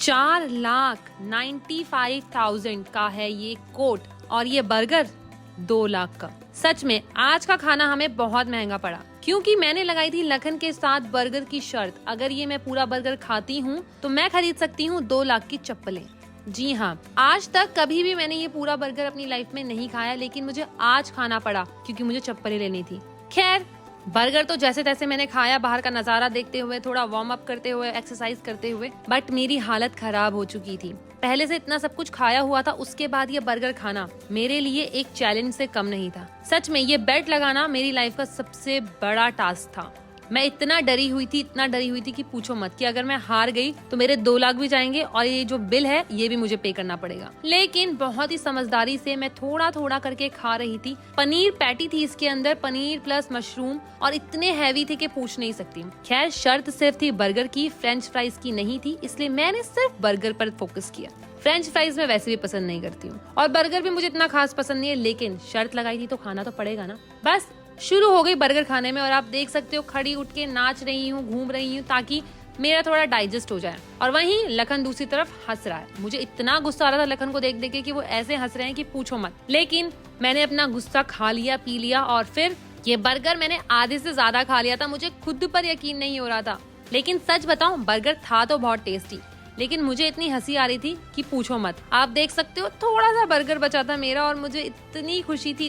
4,95,000 का है ये कोट और ये बर्गर 2 लाख का। सच में आज का खाना हमें बहुत महंगा पड़ा, क्योंकि मैंने लगाई थी लखन के साथ बर्गर की शर्त, अगर ये मैं पूरा बर्गर खाती हूँ तो मैं खरीद सकती हूँ 2 लाख की चप्पलें। जी हाँ, आज तक कभी भी मैंने ये पूरा बर्गर अपनी लाइफ में नहीं खाया, लेकिन मुझे आज खाना पड़ा क्योंकि मुझे चप्पलें लेनी थी। खैर, बर्गर तो जैसे तैसे मैंने खाया, बाहर का नजारा देखते हुए, थोड़ा वार्म अप करते हुए, एक्सरसाइज करते हुए, बट मेरी हालत खराब हो चुकी थी। पहले से इतना सब कुछ खाया हुआ था, उसके बाद ये बर्गर खाना मेरे लिए एक चैलेंज से कम नहीं था। सच में ये बेट लगाना मेरी लाइफ का सबसे बड़ा टास्क था। मैं इतना डरी हुई थी कि पूछो मत, कि अगर मैं हार गई तो मेरे 2 लाख भी जाएंगे और ये जो बिल है ये भी मुझे पे करना पड़ेगा। लेकिन बहुत ही समझदारी से मैं थोड़ा थोड़ा करके खा रही थी। पनीर पैटी थी इसके अंदर, पनीर प्लस मशरूम, और इतने हैवी थे कि पूछ नहीं सकती। खैर, शर्त सिर्फ थी बर्गर की, फ्रेंच फ्राइज की नहीं थी, इसलिए मैंने सिर्फ बर्गर पर फोकस किया। फ्रेंच फ्राइज मैं वैसे भी पसंद नहीं करती हूँ और बर्गर भी मुझे इतना खास पसंद नहीं है, लेकिन शर्त लगाई थी तो खाना तो पड़ेगा ना। बस शुरू हो गई बर्गर खाने में, और आप देख सकते हो खड़ी उठ के नाच रही हूँ, घूम रही हूँ ताकि मेरा थोड़ा डाइजेस्ट हो जाए। और वहीं लखन दूसरी तरफ हंस रहा है। मुझे इतना गुस्सा आ रहा था लखन को देख देख के कि वो ऐसे हंस रहे हैं कि पूछो मत। लेकिन मैंने अपना गुस्सा खा लिया, पी लिया, और फिर ये बर्गर मैंने आधे से ज्यादा खा लिया था। मुझे खुद पर यकीन नहीं हो रहा था, लेकिन सच बताऊं, बर्गर था तो बहुत टेस्टी, लेकिन मुझे इतनी हंसी आ रही थी कि पूछो मत। आप देख सकते हो थोड़ा सा बर्गर बचा था मेरा, और मुझे इतनी खुशी थी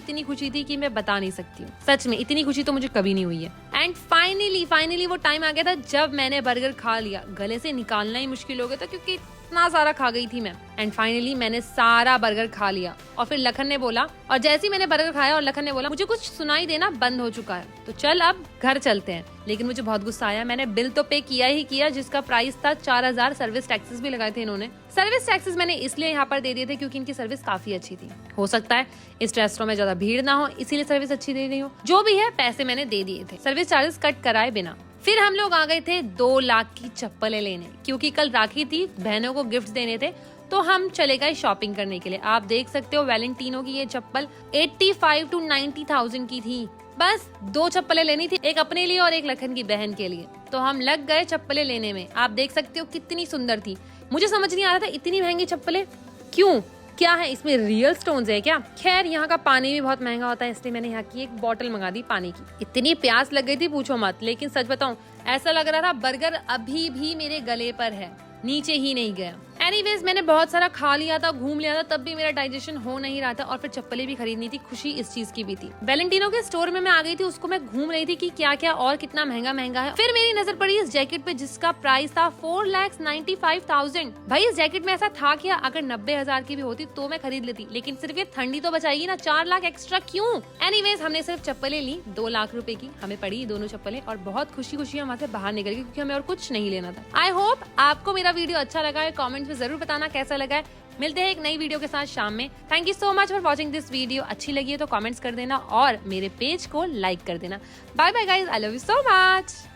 कि मैं बता नहीं सकती हूँ। सच में इतनी खुशी तो मुझे कभी नहीं हुई है। एंड फाइनली वो टाइम आ गया था जब मैंने बर्गर खा लिया। गले से निकालना ही मुश्किल हो गया था क्योंकि इतना सारा खा गई थी मैं। एंड फाइनली मैंने सारा बर्गर खा लिया, और फिर लखन ने बोला, और जैसे ही मैंने बर्गर खाया और लखन ने बोला मुझे कुछ सुनाई देना बंद हो चुका है, तो चल अब घर चलते हैं। लेकिन मुझे बहुत गुस्सा आया। मैंने बिल तो पे किया ही किया, जिसका प्राइस था 4,000। सर्विस टैक्सेस भी लगाए थे इन्होंने। सर्विस टैक्सेस मैंने इसलिए यहाँ पर दे दिए थे क्योंकि इनकी सर्विस काफी अच्छी थी। हो सकता है इस रेस्टोरेंट में ज्यादा भीड़ ना हो, इसीलिए सर्विस अच्छी दे रही हो। जो भी है, पैसे मैंने दे दिए थे, सर्विस चार्जेस कट कराए बिना। फिर हम लोग आ गए थे 2 लाख की चप्पलें लेने, क्योंकि कल राखी थी, बहनों को गिफ्ट देने थे, तो हम चले गए शॉपिंग करने के लिए। आप देख सकते हो वैलेंटिनो की ये चप्पल 85 to 90,000 की थी। बस 2 चप्पलें लेनी थी, एक अपने लिए और एक लखन की बहन के लिए। तो हम लग गए चप्पलें लेने में। आप देख सकते हो कितनी सुंदर थी। मुझे समझ नहीं आ रहा था इतनी महंगी चप्पलें क्यों, क्या है इसमें, रियल स्टोन्स है क्या? खैर, यहाँ का पानी भी बहुत महंगा होता है, इसलिए मैंने यहाँ की एक बोतल मंगा दी पानी की। इतनी प्यास लग गई थी पूछो मत। लेकिन सच बताऊं, ऐसा लग रहा था बर्गर अभी भी मेरे गले पर है, नीचे ही नहीं गया। एनीवेज, मैंने बहुत सारा खा लिया था, घूम लिया था, तब भी मेरा डाइजेशन हो नहीं रहा था, और फिर चप्पलें भी खरीदनी थी। खुशी इस चीज की भी थी। वैलेंटिनो के स्टोर में मैं आ गई थी, उसको मैं घूम रही थी कि क्या क्या और कितना महंगा महंगा है। फिर मेरी नजर पड़ी इस जैकेट पे, जिसका प्राइस था 4,95,000। भाई, इस जैकेट में ऐसा था क्या, अगर 90,000 की भी होती तो मैं खरीद लेती, लेकिन सिर्फ ये ठंडी तो बचाएगी ना, 4 लाख एक्स्ट्रा क्यों? एनीवेज, हमने सिर्फ चप्पलें ली 2 लाख रुपए की, हमें पड़ी दोनों चप्पलें, और बहुत खुशी खुशी हम वहाँ से बाहर निकल गए क्योंकि हमें और कुछ नहीं लेना था। आई होप आपको मेरा वीडियो अच्छा लगा है। कॉमेंट्स में जरूर बताना कैसा लगा है। मिलते हैं एक नई वीडियो के साथ शाम में। Thank you so much for watching this video. अच्छी लगी है तो कमेंट्स कर देना और मेरे पेज को लाइक कर देना। Bye bye guys, I love you so much.